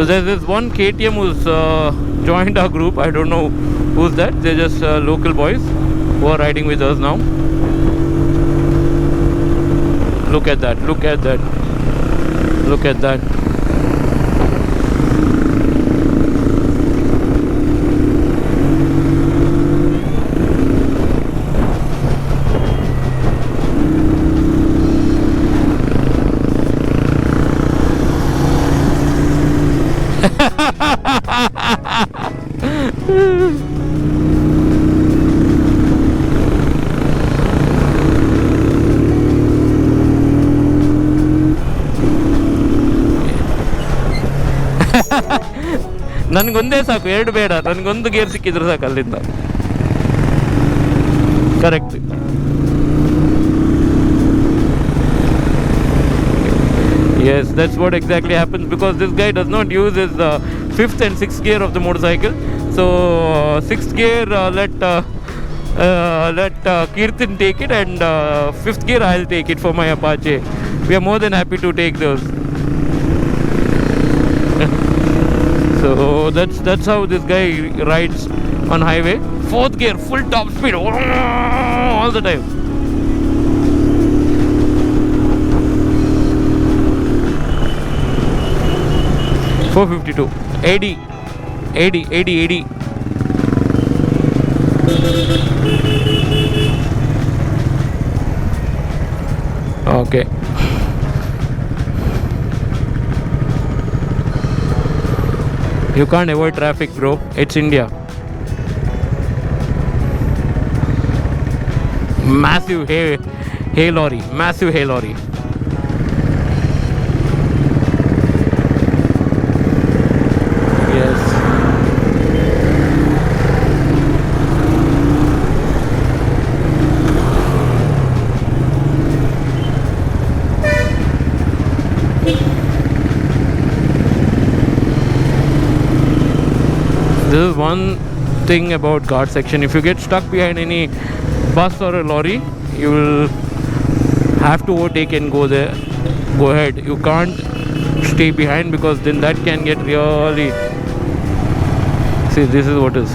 So there's this one KTM who's joined our group. I don't know who's that. They're just local boys who are riding with us now. Look at that, look at that, look at that. ನನಗೊಂದೇ ಸಾಕು, ಎರಡು ಬೇಡ, ನನಗೊಂದು gear ಸಿಕ್ಕಿದ್ರೆ ಸಾಕು ಅಲ್ಲಿಂದ. Correct. Yes, that's what exactly happens, because this guy does not use his 5th and 6th gear of the motorcycle. So 6th gear let Kirtan take it, and 5th gear I'll take it for my Apache. We are more than happy to take those. So that's how this guy rides on highway. 4th gear, full top speed, all the time. $452, 80. Okay. You can't avoid traffic, bro. It's India. Massive hay lorry. Massive hay lorry. Yes. This is one thing about Ghat section. If you get stuck behind any bus or a lorry, you will have to overtake and go ahead. You can't stay behind, because then that can get really... See, this is what is.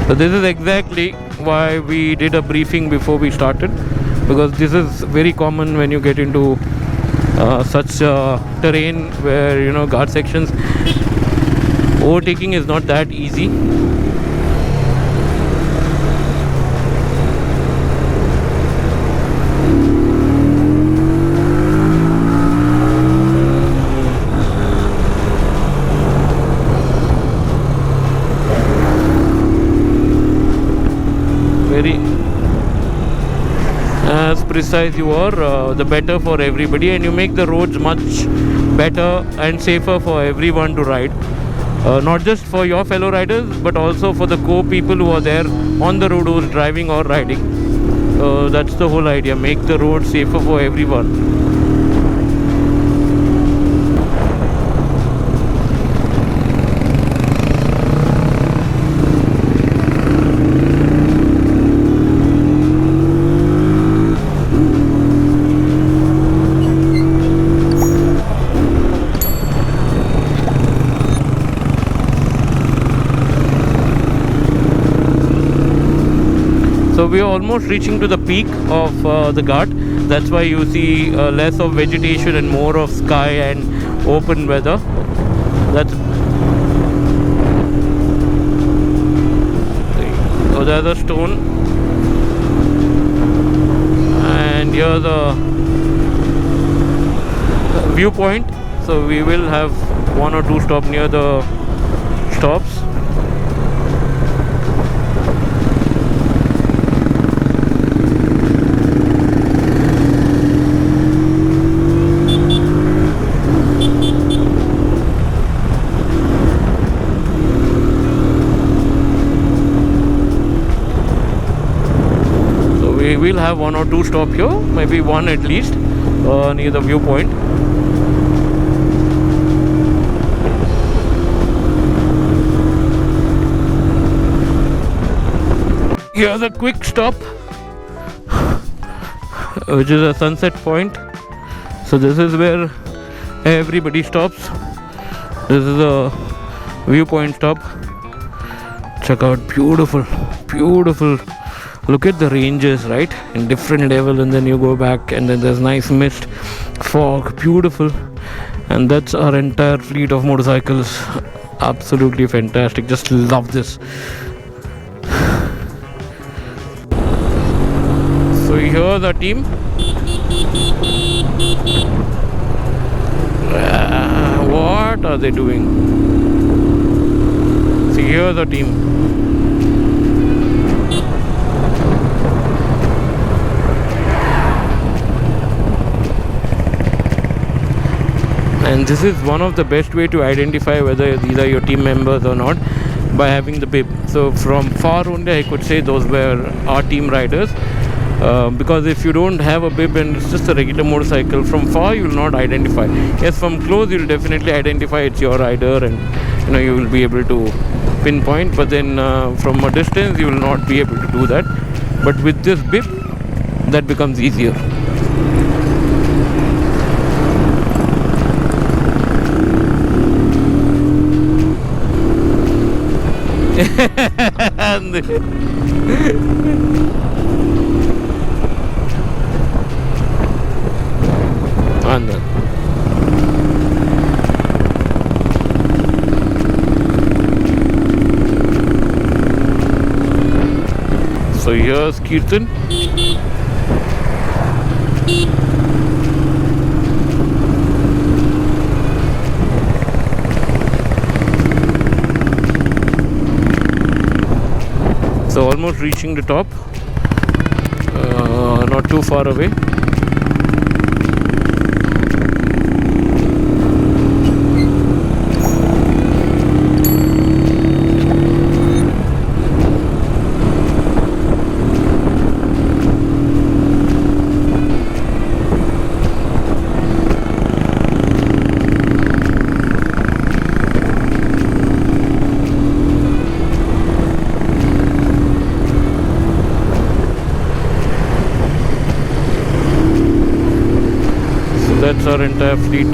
So this is exactly why we did a briefing before we started, because this is very common when you get into such terrain where, you know, Ghat sections. Overtaking is not that easy. Very as precise you are, the better for everybody, and you make the roads much better and safer for everyone to ride. Not just for your fellow riders, but also for the co-people who are there on the road who's driving or riding. That's the whole idea, make the road safer for everyone. So we are almost reaching to the peak of the Ghat. That's why you see less of vegetation and more of sky and open weather. That's so there's a stone, and here's a viewpoint. So we will have 1 or 2 stops near the stops. We'll have 1 or 2 stop here, maybe 1 at least, near the viewpoint. Here's a quick stop, which is a sunset point. So this is where everybody stops. This is a viewpoint stop. Check out, beautiful, beautiful. Look at the ranges, right, in different level, and then you go back and then there's nice mist, fog, beautiful. And that's our entire fleet of motorcycles. Absolutely fantastic, just love this. So here's the team. What are they doing? See, here's the team. And this is one of the best way to identify whether these are your team members or not, by having the bib. So from far only I could say those were our team riders, because if you don't have a bib and it's just a regular motorcycle, from far you will not identify. Yes, from close you will definitely identify it's your rider, and you will be able to pinpoint, but then from a distance you will not be able to do that. But with this bib, that becomes easier. So here's Kirtan. So almost reaching the top, not too far away. That's our entire fleet.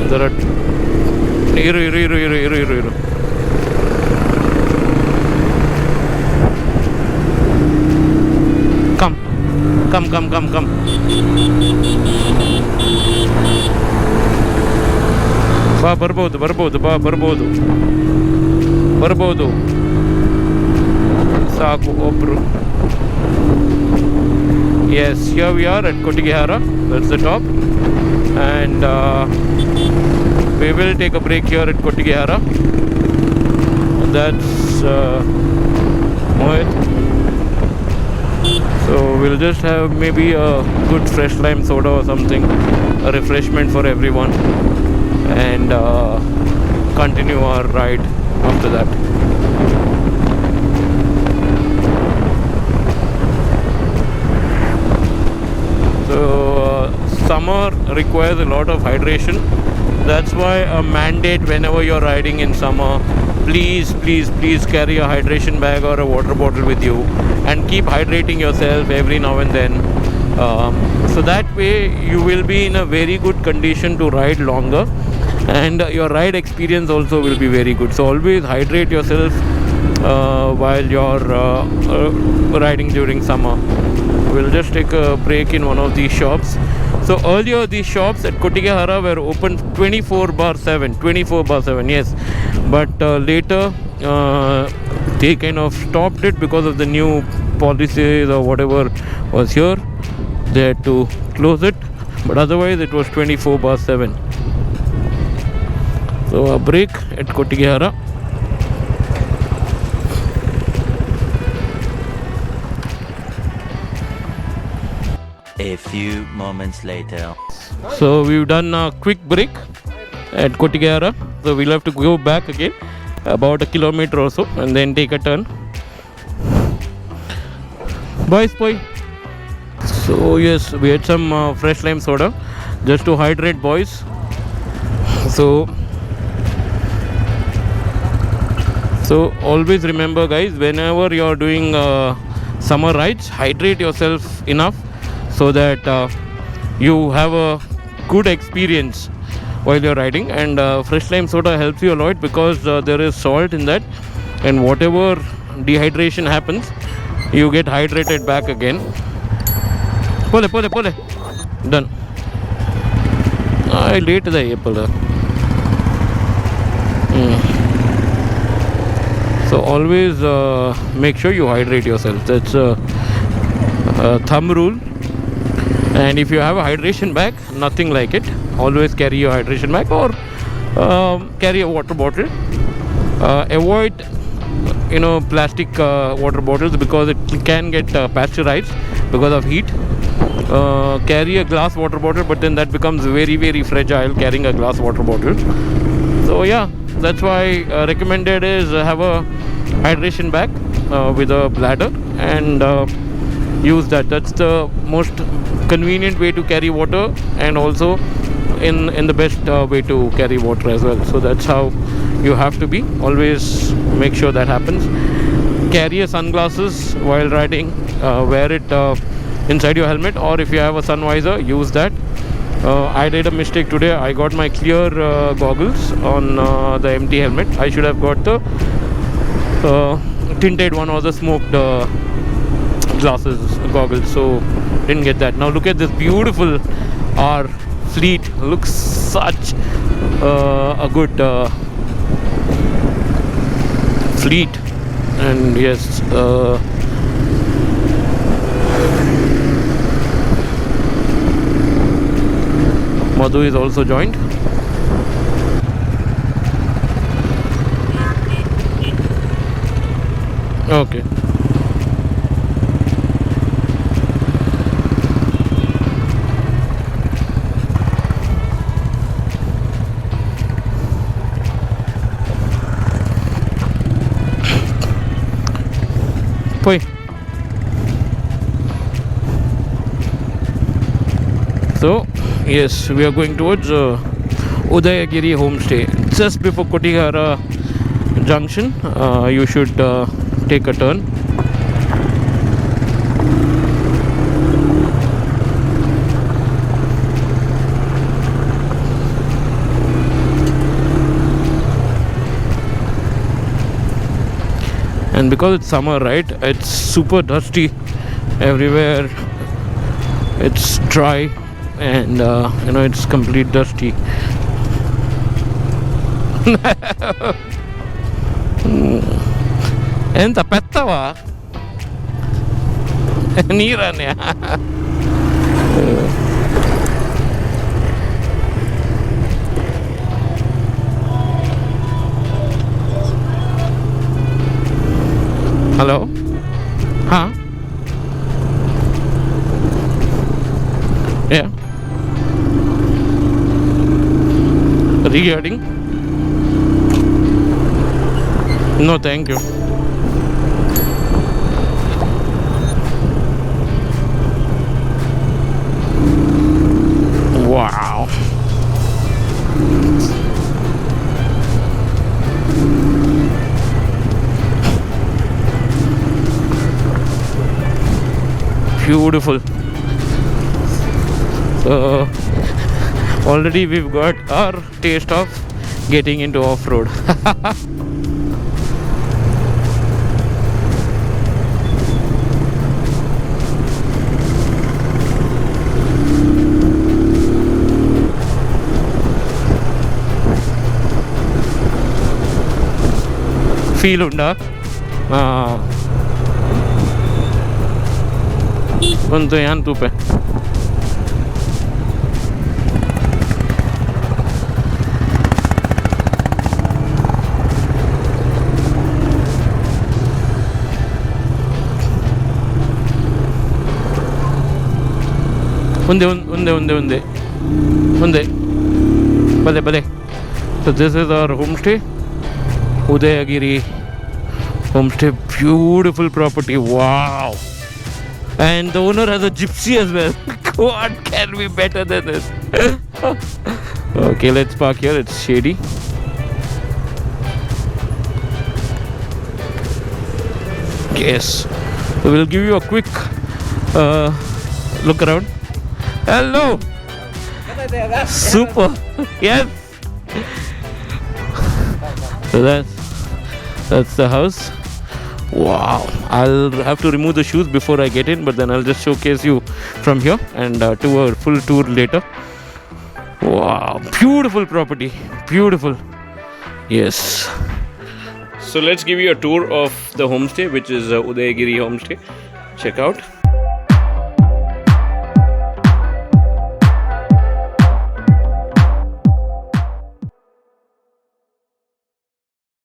There are come. ಬರ್ಬೋದು. ಸಾಕು ಒಬ್ರು. Yes, here we are at Kottigehara. That's the top, and we will take a break here at Kottigehara. That's Mohit. So we'll just have maybe a good fresh lime soda or something, a refreshment for everyone, and continue our ride after that. So summer requires a lot of hydration. That's why a mandate whenever you're riding in summer, please carry a hydration bag or a water bottle with you, and keep hydrating yourself every now and then. So that way you will be in a very good condition to ride longer, and your ride experience also will be very good. So always hydrate yourself while you're riding during summer. We'll just take a break in one of these shops. So earlier these shops at Kottigehara were open 24/7, yes, but later they kind of stopped it because of the new policies or whatever was here. They had to close it, but otherwise it was 24/7. So a break at Kottigehara. A few moments later. So we've done a quick break at Kottigehara. So we'll have to go back again about a kilometer or so, and then take a turn. Boys. So yes, we had some fresh lime soda just to hydrate, boys. So always remember, guys, whenever you're doing summer rides, hydrate yourself enough so that you have a good experience while you're riding. And fresh lime soda helps you a lot because there is salt in that, and whatever dehydration happens, you get hydrated back again. Pole. Done. I late the apple. So always make sure you hydrate yourself. That's a thumb rule. And if you have a hydration bag, nothing like it. Always carry your hydration bag, or carry a water bottle. Avoid plastic water bottles because it can get pasteurized because of heat. Carry a glass water bottle, but then that becomes very, very fragile carrying a glass water bottle. So yeah, that's why recommended is have a hydration bag with a bladder, and use that. That's the most convenient way to carry water, and also in the best way to carry water as well. So that's how you have to be. Always make sure that happens. Carry a sunglasses while riding. Wear it inside your helmet, or if you have a sun visor, use that. I did a mistake today. I got my clear goggles on the empty helmet. I should have got the tinted one or the smoked glasses goggles, so didn't get that. Now look at this beautiful our fleet. Looks such a good fleet. And yes, Madhu is also joined. Okay. Poi. So yes, we are going towards Udayagiri homestay. Just before Kottigehara junction, you should take a turn. And because it's summer, right, it's super dusty everywhere. It's dry, and it's complete dusty. ಎಂತ ಪೆತ್ತವ ನೀರನ್ಯ hello ಹಾಂ Yeah. Regarding? No, thank you. Wow. Beautiful. So already we've got our taste of getting into off-road. Feel unda? Bantu yan tupe. Unde. Bade. So this is our homestay, Udayagiri homestay. Beautiful property. Wow. And the owner has a gypsy as well. What can be better than this? Okay, let's park here. It's shady. Yes. We'll give you a quick look around. Hello. Super. Yes. So that's the house. Wow. I'll have to remove the shoes before I get in, but then I'll just showcase you from here and do a full tour later. Wow. Beautiful property. Beautiful. Yes. So let's give you a tour of the homestay, which is Udayagiri homestay. Check out.